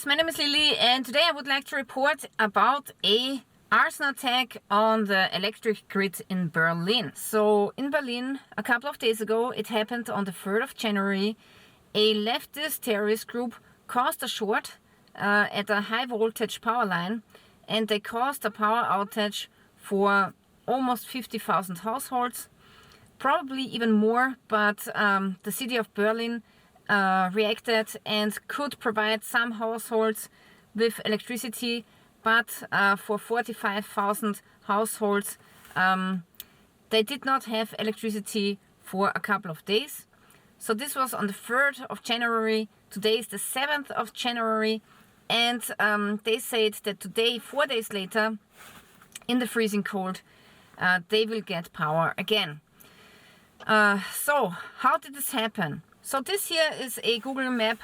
guys, my name is Lilly and today I would like to report about a arson attack on the electric grid in Berlin. So in Berlin, a couple of days ago, it happened on the 3rd of January. A leftist terrorist group caused a short at a high voltage power line, and they caused a power outage for almost 50,000 households, probably even more, but the city of Berlin reacted and could provide some households with electricity, but for 45,000 households they did not have electricity for a couple of days. So this was on the 3rd of January. Today is the 7th of January, and they said that today, 4 days later, in the freezing cold, they will get power again. So how did this happen? So this here is a Google Map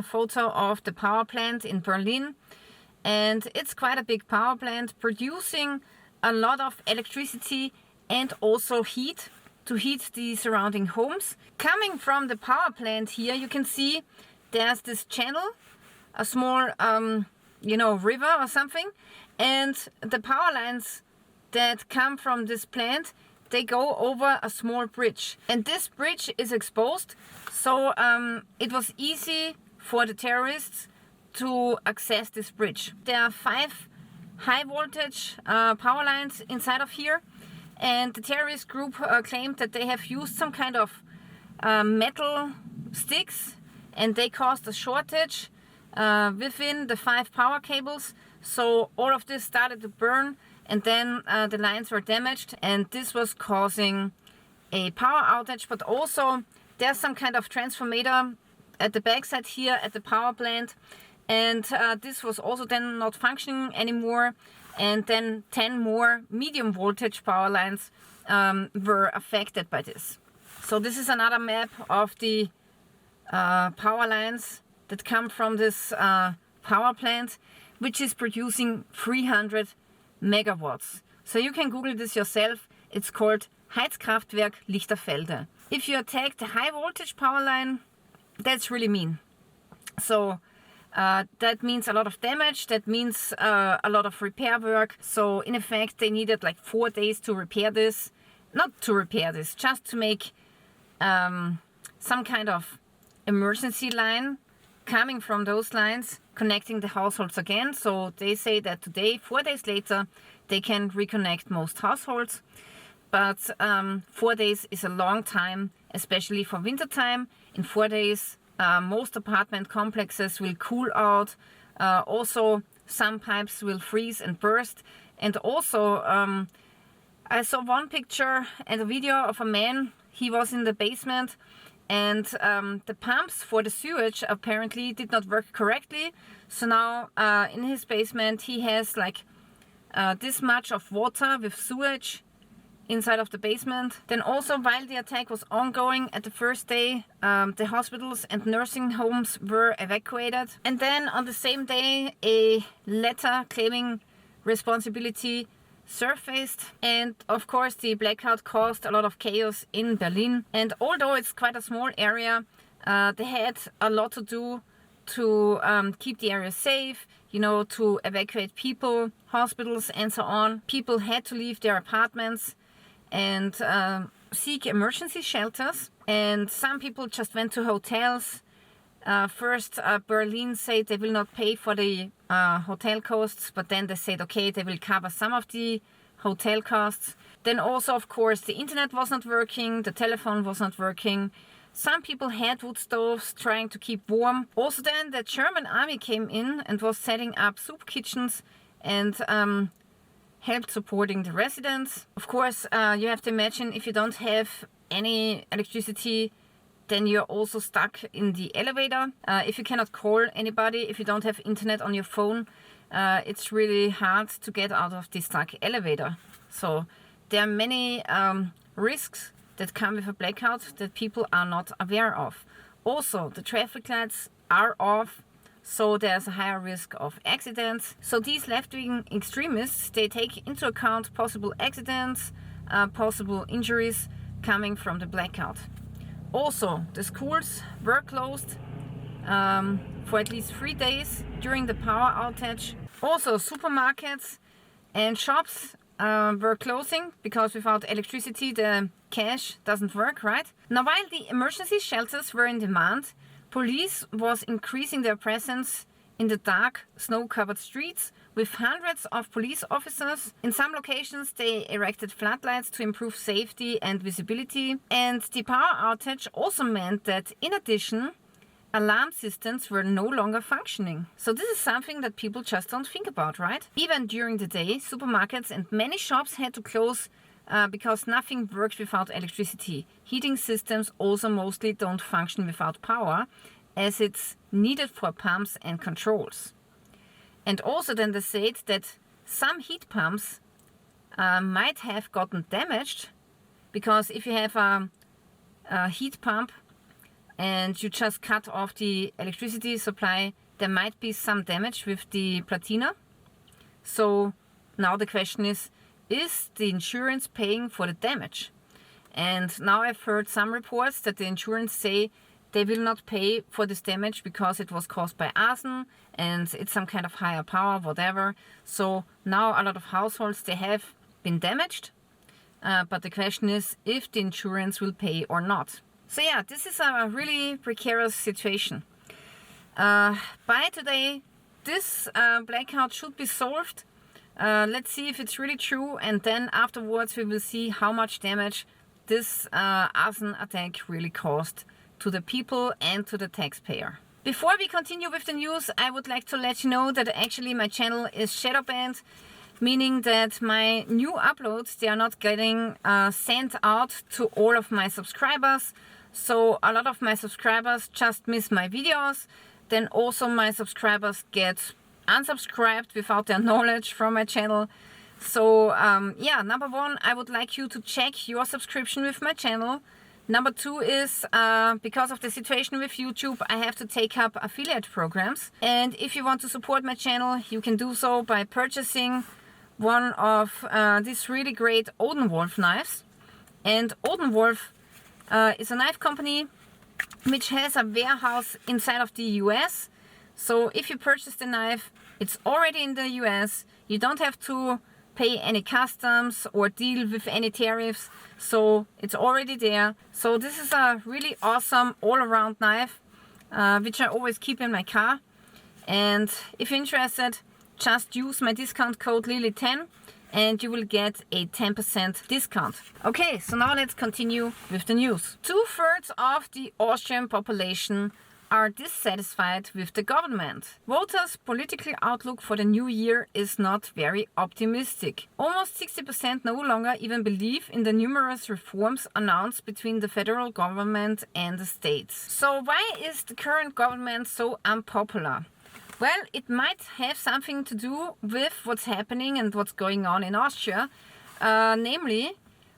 photo of the power plant in Berlin, and it's quite a big power plant producing a lot of electricity and also heat to heat the surrounding homes. Coming from the power plant here, you can see there's this channel, a small river or something, and the power lines that come from this plant, they go over a small bridge, and this bridge is exposed, so it was easy for the terrorists to access this bridge. There are 5 high voltage power lines inside of here, and the terrorist group claimed that they have used some kind of metal sticks, and they caused a shortage within the 5 power cables, so all of this started to burn, and then the lines were damaged, and this was causing a power outage. But also there's some kind of transformator at the backside here at the power plant, and this was also then not functioning anymore, and then 10 more medium voltage power lines were affected by this. So this is another map of the power lines that come from this power plant, which is producing 300 megawatts. So you can Google this yourself. It's called Heizkraftwerk Lichterfelde. If you attack the high voltage power line, that's really mean. So that means a lot of damage, that means a lot of repair work. So in effect they needed like 4 days to repair this. Not to repair this, just to make some kind of emergency line coming from those lines, connecting the households again. So they say that today, 4 days later, they can reconnect most households. But 4 days is a long time, especially for winter time. In 4 days, most apartment complexes will cool out. Also, some pipes will freeze and burst. And also, I saw one picture and a video of a man. He was in the basement, and the pumps for the sewage apparently did not work correctly. So now in his basement he has like this much of water with sewage inside of the basement. Then also, while the attack was ongoing at the first day, the hospitals and nursing homes were evacuated. And then on the same day, a letter claiming responsibility surfaced, and of course the blackout caused a lot of chaos in Berlin. And although it's quite a small area, they had a lot to do to keep the area safe, to evacuate people, hospitals and so on. People had to leave their apartments and seek emergency shelters, and some people just went to hotels. First, Berlin said they will not pay for the hotel costs, but then they said, okay, they will cover some of the hotel costs. Then also, of course, the internet was not working, the telephone was not working. Some people had wood stoves trying to keep warm. Also then the German army came in and was setting up soup kitchens and helped supporting the residents. Of course, you have to imagine, if you don't have any electricity, then you're also stuck in the elevator. If you cannot call anybody, if you don't have internet on your phone, it's really hard to get out of the stuck elevator. So there are many risks that come with a blackout that people are not aware of. Also, the traffic lights are off, so there's a higher risk of accidents. So these left-wing extremists, they take into account possible accidents, possible injuries coming from the blackout. Also, the schools were closed for at least 3 days during the power outage. Also, supermarkets and shops were closing because without electricity the cash doesn't work, right? Now, while the emergency shelters were in demand, police was increasing their presence in the dark, snow-covered streets with hundreds of police officers. In some locations they erected floodlights to improve safety and visibility. And the power outage also meant that, in addition, alarm systems were no longer functioning. So this is something that people just don't think about, right? Even during the day, supermarkets and many shops had to close because nothing works without electricity. Heating systems also mostly don't function without power, as it's needed for pumps and controls. And also then they said that some heat pumps might have gotten damaged, because if you have a heat pump and you just cut off the electricity supply, there might be some damage with the platina. So now the question is the insurance paying for the damage? And now I've heard some reports that the insurance say they will not pay for this damage because it was caused by arson and it's some kind of higher power, whatever. So now a lot of households, they have been damaged, but the question is if the insurance will pay or not. So yeah, this is a really precarious situation. By today, this blackout should be solved. Let's see if it's really true, and then afterwards we will see how much damage this arson attack really caused to the people and to the taxpayer. Before we continue with the news, I would like to let you know that actually my channel is shadow banned, meaning that my new uploads, they are not getting sent out to all of my subscribers. So a lot of my subscribers just miss my videos. Then also my subscribers get unsubscribed without their knowledge from my channel. So yeah, number one, I would like you to check your subscription with my channel. Number two is, because of the situation with YouTube, I have to take up affiliate programs. And if you want to support my channel, you can do so by purchasing one of these really great Odenwolf knives. And Odenwolf is a knife company which has a warehouse inside of the US. So if you purchase the knife, it's already in the US. You don't have to pay any customs or deal with any tariffs, so it's already there. So this is a really awesome all-around knife, which I always keep in my car. And if you're interested, just use my discount code Lilly10 and you will get a 10% discount. Okay, so now let's continue with the news. 2/3 of the Austrian population are dissatisfied with the government. Voters' political outlook for the new year is not very optimistic. Almost 60% no longer even believe in the numerous reforms announced between the federal government and the states. So why is the current government so unpopular? Well, it might have something to do with what's happening and what's going on in Austria. Namely,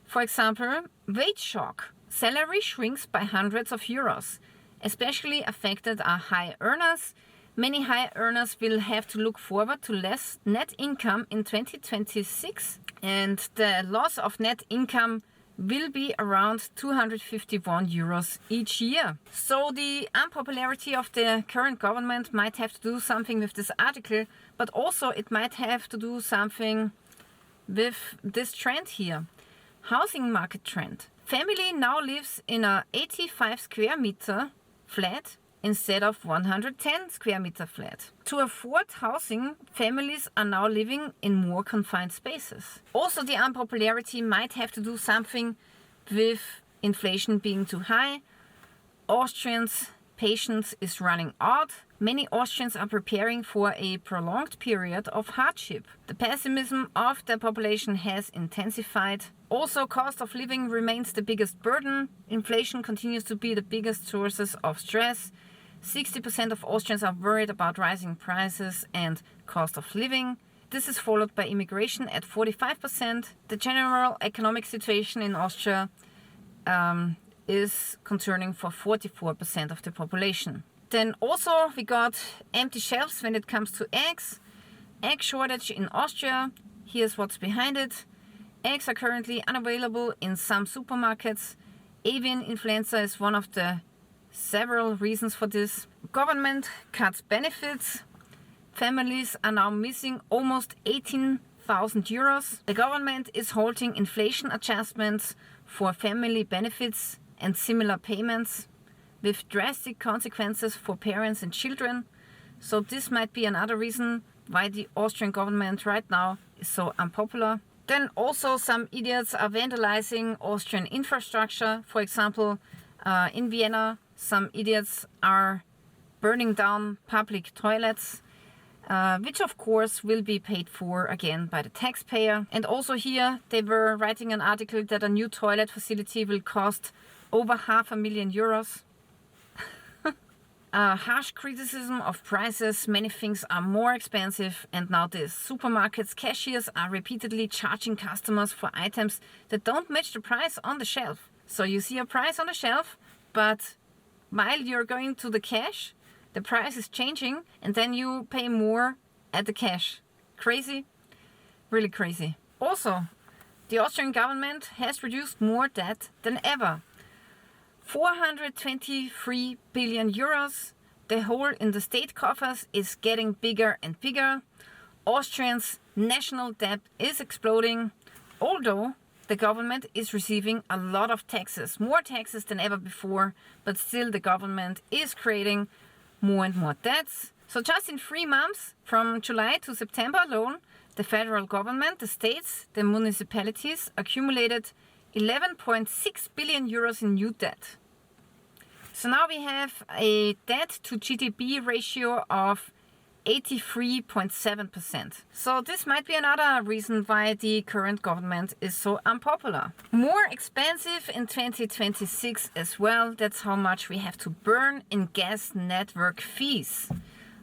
for example, wage shock. Salary shrinks by hundreds of euros. Especially affected are high earners. Many high earners will have to look forward to less net income in 2026, and the loss of net income will be around 251 euros each year. So the unpopularity of the current government might have to do something with this article, but also it might have to do something with this trend here. Housing market trend. Family now lives in a 85 square meter flat instead of 110 square meter flat. To afford housing, families are now living in more confined spaces. Also, the unpopularity might have to do something with inflation being too high. Austrians' patience is running out. Many Austrians are preparing for a prolonged period of hardship. The pessimism of the population has intensified. Also, cost of living remains the biggest burden. Inflation continues to be the biggest sources of stress. 60% of Austrians are worried about rising prices and cost of living. This is followed by immigration at 45%. The general economic situation in Austria is concerning for 44% of the population. Then also we got empty shelves when it comes to eggs. Egg shortage in Austria. Here's what's behind it. Eggs are currently unavailable in some supermarkets. Avian influenza is one of the several reasons for this. Government cuts benefits. Families are now missing almost 18,000 euros. The government is halting inflation adjustments for family benefits and similar payments, with drastic consequences for parents and children. So this might be another reason why the Austrian government right now is so unpopular. Then also some idiots are vandalizing Austrian infrastructure. For example, in Vienna, some idiots are burning down public toilets, which of course will be paid for again by the taxpayer. And also here they were writing an article that a new toilet facility will cost over €500,000. Harsh criticism of prices. Many things are more expensive, and now the supermarkets cashiers are repeatedly charging customers for items that don't match the price on the shelf. So you see a price on the shelf, but while you're going to the cash, the price is changing and then you pay more at the cash. Crazy, really crazy. Also, the Austrian government has reduced more debt than ever. 423 billion euros. The hole in the state coffers is getting bigger and bigger. Austrians' national debt is exploding, although the government is receiving a lot of taxes, more taxes than ever before, but still the government is creating more and more debts. So just in 3 months, from July to September alone, the federal government, the states, the municipalities accumulated 11.6 billion euros in new debt. So now we have a debt to GDP ratio of 83.7%. So this might be another reason why the current government is so unpopular. More expensive in 2026 as well. That's how much we have to burn in gas network fees.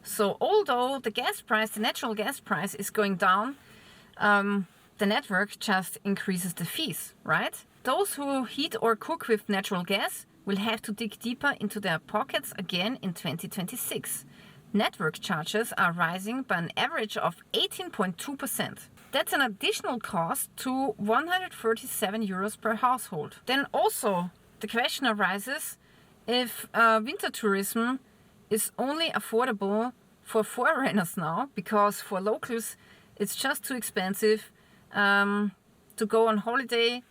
So although the gas price, the natural gas price is going down, the network just increases the fees, right? Those who heat or cook with natural gas will have to dig deeper into their pockets again in 2026. Network charges are rising by an average of 18.2%. That's an additional cost to 137 euros per household. Then also the question arises if winter tourism is only affordable for foreigners now, because for locals it's just too expensive to go on holiday,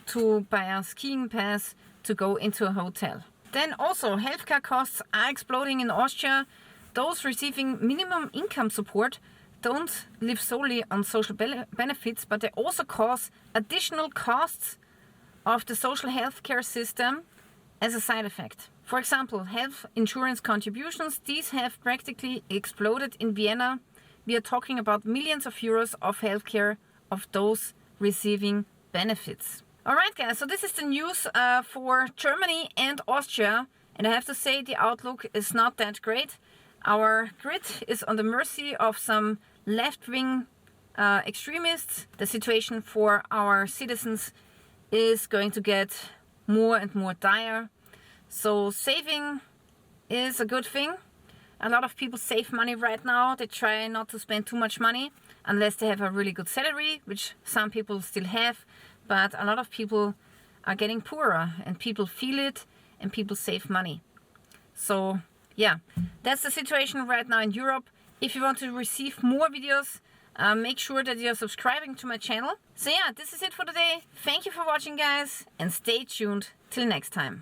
to buy a skiing pass, to go into a hotel. Then also healthcare costs are exploding in Austria. Those receiving minimum income support don't live solely on social benefits, but they also cause additional costs of the social healthcare system as a side effect. For example, health insurance contributions, these have practically exploded in Vienna. We are talking about millions of euros of healthcare of those receiving benefits. Alright guys, so this is the news for Germany and Austria, and I have to say the outlook is not that great. Our grid is on the mercy of some left-wing extremists. The situation for our citizens is going to get more and more dire. So saving is a good thing. A lot of people save money right now. They try not to spend too much money unless they have a really good salary, which some people still have. But a lot of people are getting poorer and people feel it and people save money. So yeah, that's the situation right now in Europe. If you want to receive more videos, make sure that you're subscribing to my channel. So yeah, this is it for today. Thank you for watching guys, and stay tuned till next time.